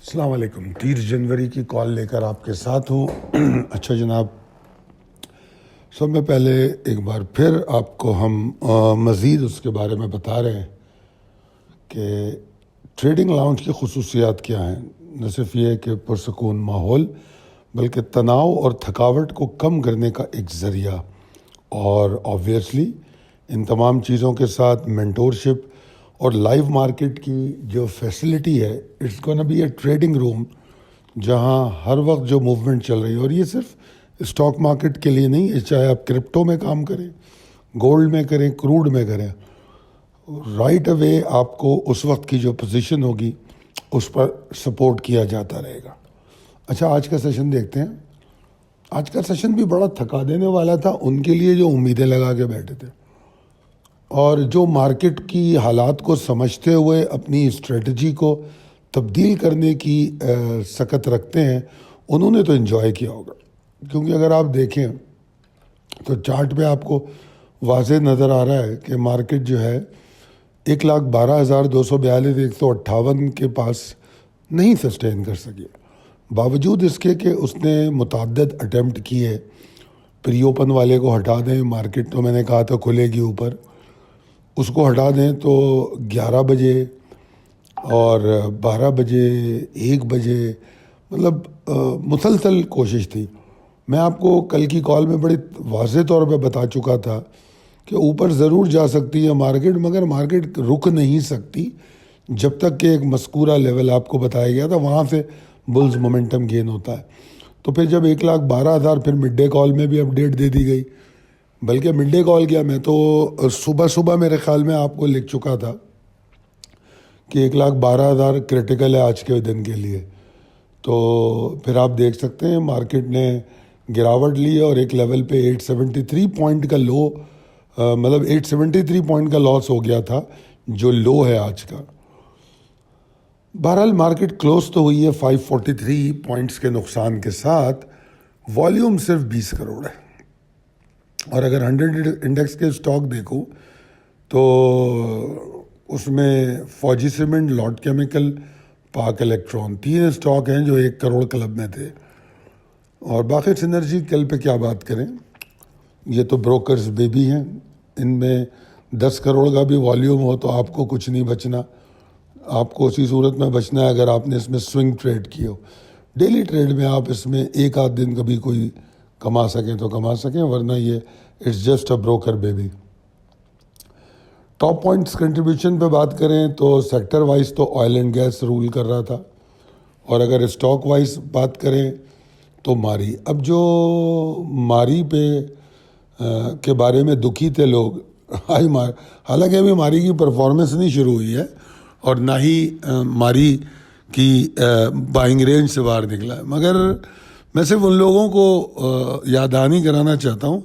السلام علیکم. 30 جنوری کی کال لے کر آپ کے ساتھ ہوں. اچھا جناب, سب میں پہلے ایک بار پھر آپ کو ہم مزید اس کے بارے میں بتا رہے ہیں کہ ٹریڈنگ لاؤنج کی خصوصیات کیا ہیں. نہ صرف یہ کہ پرسکون ماحول بلکہ تناؤ اور تھکاوٹ کو کم کرنے کا ایک ذریعہ, اور آبویسلی ان تمام چیزوں کے ساتھ مینٹورشپ اور لائیو مارکیٹ کی جو فیسلٹی ہے. It's gonna be a trading room جہاں ہر وقت جو موومنٹ چل رہی ہے, اور یہ صرف اسٹاک مارکیٹ کے لیے نہیں ہے, چاہے آپ کرپٹو میں کام کریں, گولڈ میں کریں, کروڈ میں کریں, رائٹ اوے آپ کو اس وقت کی جو پوزیشن ہوگی اس پر سپورٹ کیا جاتا رہے گا. اچھا, آج کا سیشن دیکھتے ہیں. آج کا سیشن بھی بڑا تھکا دینے والا تھا ان کے لیے جو امیدیں لگا کے بیٹھے تھے اور جو مارکیٹ کی حالات کو سمجھتے ہوئے اپنی اسٹریٹجی کو تبدیل کرنے کی سکت رکھتے ہیں. انہوں نے تو انجوائے کیا ہوگا, کیونکہ اگر آپ دیکھیں تو چارٹ پہ آپ کو واضح نظر آ رہا ہے کہ مارکیٹ جو ہے 1,12,242 158 کے پاس نہیں سسٹین کر سکی, باوجود اس کے کہ اس نے متعدد اٹیمپٹ کیے. پری اوپن والے کو ہٹا دیں, مارکیٹ تو میں نے کہا تھا کھلے گی اوپر, اس کو ہٹا دیں تو 11 بجے اور 12 بجے 1 بجے, مطلب مسلسل کوشش تھی. میں آپ کو کل کی کال میں بڑی واضح طور پہ بتا چکا تھا کہ اوپر ضرور جا سکتی ہے مارکیٹ, مگر مارکیٹ رک نہیں سکتی جب تک کہ ایک مذکورہ لیول آپ کو بتایا گیا تھا وہاں سے بلز مومنٹم گین ہوتا ہے. تو پھر جب 1,12,000 پھر مڈ ڈے کال میں بھی اپڈیٹ دے دی گئی, بلکہ مڈ ڈے کال کیا, میں تو صبح میرے خیال میں آپ کو لکھ چکا تھا کہ 1,12,000 کرٹیکل ہے آج کے دن کے لیے. تو پھر آپ دیکھ سکتے ہیں مارکیٹ نے گراوٹ لی اور ایک لیول پہ 873 پوائنٹ کا لو, مطلب 873 پوائنٹ کا لاس ہو گیا تھا جو لو ہے آج کا. بہرحال مارکیٹ کلوز تو ہوئی ہے 543 پوائنٹس کے نقصان کے ساتھ. والیوم صرف 20 کروڑ ہے, اور اگر 100 انڈیکس کے اسٹاک دیکھو تو اس میں فوجی سیمنٹ, لاٹ کیمیکل, پاک الیکٹرون, 3 اسٹاک ہیں جو 1 کروڑ کلب میں تھے. اور باقی سینرجی کل پہ کیا بات کریں, یہ تو بروکرز بیبی ہیں, ان میں 10 کروڑ کا بھی والیوم ہو تو آپ کو کچھ نہیں بچنا. آپ کو اسی صورت میں بچنا ہے اگر آپ نے اس میں سوئنگ ٹریڈ کی ہو. ڈیلی ٹریڈ میں آپ اس میں ایک آدھ دن کبھی کوئی کما سکیں تو کما سکیں, ورنہ یہ it's just a broker baby. Top points contribution پہ بات کریں تو سیکٹر وائز تو آئل اینڈ گیس رول کر رہا تھا, اور اگر اسٹاک وائز بات کریں تو ماری. اب جو ماری پہ کے بارے میں دکھی تھے لوگ, حالانکہ ابھی ماری کی پرفارمنس نہیں شروع ہوئی ہے اور نہ ہی ماری کی بائنگ رینج سے باہر نکلا ہے, مگر میں صرف ان لوگوں کو یاد دہانی کرانا چاہتا ہوں.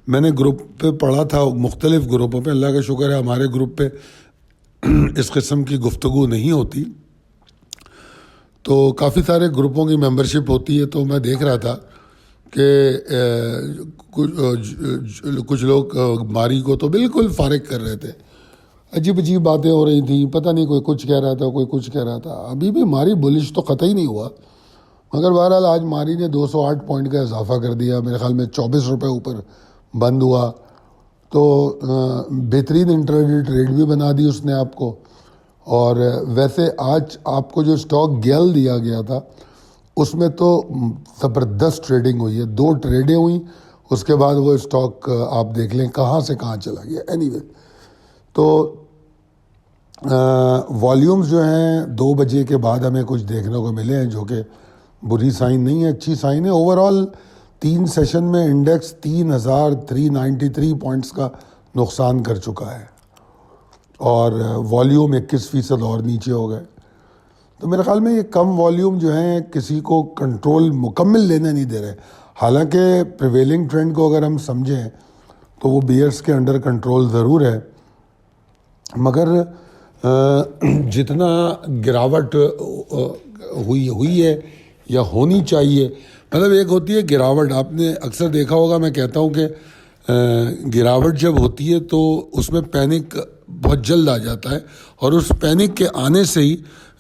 میں نے گروپ پہ پڑھا تھا, مختلف گروپوں پہ, اللہ کا شکر ہے ہمارے گروپ پہ اس قسم کی گفتگو نہیں ہوتی, تو کافی سارے گروپوں کی ممبرشپ ہوتی ہے. تو میں دیکھ رہا تھا کہ کچھ لوگ ماری کو تو بالکل فارغ کر رہے تھے, عجیب باتیں ہو رہی تھیں, پتہ نہیں کوئی کچھ کہہ رہا تھا کوئی کچھ کہہ رہا تھا. ابھی بھی ماری بلش تو قطعی نہیں ہوا, مگر بہرحال آج ماری نے 208 پوائنٹ کا اضافہ کر دیا, میرے خیال میں 24 روپے اوپر بند ہوا. تو بہترین انٹرڈے ٹریڈ بھی بنا دی اس نے آپ کو. اور ویسے آج آپ کو جو اسٹاک گیل دیا گیا تھا اس میں تو زبردست ٹریڈنگ ہوئی ہے, 2 ٹریڈیں ہوئیں, اس کے بعد وہ اسٹاک آپ دیکھ لیں کہاں سے کہاں چلا گیا. اینی وے, تو والیومز جو ہیں 2 بجے کے بعد ہمیں کچھ دیکھنے کو ملے ہیں, جو کہ بری سائن نہیں ہے, اچھی سائن ہے. اوورآل 3 سیشن میں انڈیکس 3,393 پوائنٹس کا نقصان کر چکا ہے, اور والیوم 21% اور نیچے ہو گئے. تو میرے خیال میں یہ کم والیوم جو ہیں کسی کو کنٹرول مکمل لینے نہیں دے رہے. حالانکہ پریویلنگ ٹرینڈ کو اگر ہم سمجھیں تو وہ بیئرس کے انڈر کنٹرول ضرور ہے, مگر جتنا گراوٹ ہوئی ہے یا ہونی چاہیے, مطلب ایک ہوتی ہے گراوٹ, آپ نے اکثر دیکھا ہوگا, میں کہتا ہوں کہ گراوٹ جب ہوتی ہے تو اس میں پینک بہت جلد آ جاتا ہے, اور اس پینک کے آنے سے ہی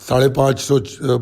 550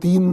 3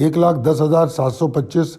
1,10,725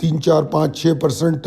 3, 4, 5, 6%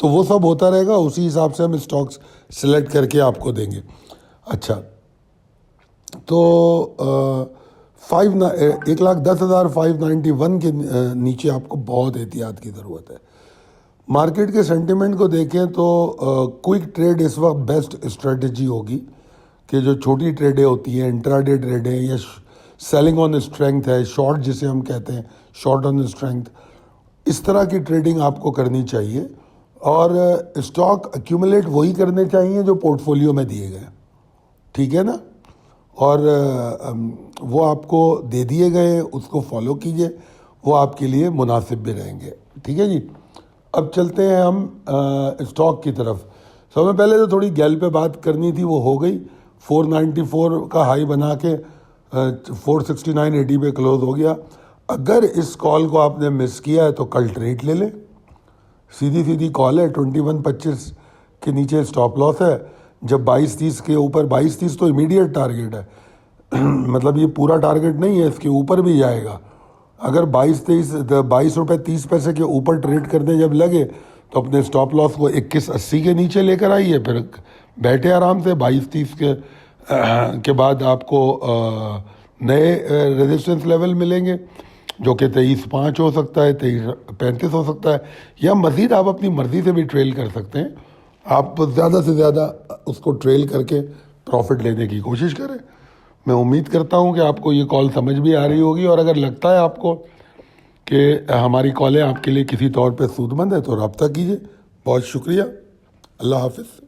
تو وہ سب ہوتا رہے گا, اسی حساب سے ہم اسٹاکس سلیکٹ کر کے آپ کو دیں گے. اچھا, تو 1,10,591 کے نیچے آپ کو بہت احتیاط کی ضرورت ہے. مارکیٹ کے سینٹیمنٹ کو دیکھیں تو کوئک ٹریڈ اس وقت بیسٹ اسٹریٹجی ہوگی, کہ جو چھوٹی ٹریڈیں ہوتی ہیں, انٹراڈے ٹریڈیں یا سیلنگ آن اسٹرینتھ ہے, شارٹ جسے ہم کہتے ہیں, شارٹ آن اسٹرینتھ, اس طرح کی ٹریڈنگ آپ کو کرنی چاہیے. اور اسٹاک ایکیومولیٹ وہی کرنے چاہیے جو پورٹ فولیو میں دیے گئے, ٹھیک ہے نا, اور وہ آپ کو دے دیے گئے, اس کو فالو کیجئے, وہ آپ کے لیے مناسب بھی رہیں گے, ٹھیک ہے جی. اب چلتے ہیں ہم اسٹاک کی طرف. سب میں پہلے تو تھوڑی گیل پہ بات کرنی تھی, وہ ہو گئی. 494 کا ہائی بنا کے 469.80 پہ کلوز ہو گیا. اگر اس کال کو آپ نے مس کیا ہے تو کل ٹریڈ لے لیں, سیدھی کال ہے. 21.25 کے نیچے اسٹاپ لاس ہے. جب 22.30 کے اوپر, 22.30 تو امیڈیٹ ٹارگیٹ ہے, مطلب یہ پورا ٹارگیٹ نہیں ہے, اس کے اوپر بھی جائے گا. اگر 22 روپے 30 پیسے کے اوپر ٹریڈ کرنے جب لگے تو اپنے اسٹاپ لاس کو 21.80 کے نیچے لے کر آئیے, پھر بیٹھے آرام سے. 22.30 کے بعد آپ کو نئے ریزسٹنس لیول ملیں گے, جو کہ 23.5 ہو سکتا ہے, 23.35 ہو سکتا ہے, یا مزید آپ اپنی مرضی سے بھی ٹریل کر سکتے ہیں. آپ زیادہ سے زیادہ اس کو ٹریل کر کے پروفٹ لینے کی کوشش کریں. میں امید کرتا ہوں کہ آپ کو یہ کال سمجھ بھی آ رہی ہوگی, اور اگر لگتا ہے آپ کو کہ ہماری کالیں آپ کے لیے کسی طور پہ سود مند ہے تو رابطہ کیجیے. بہت شکریہ, اللہ حافظ.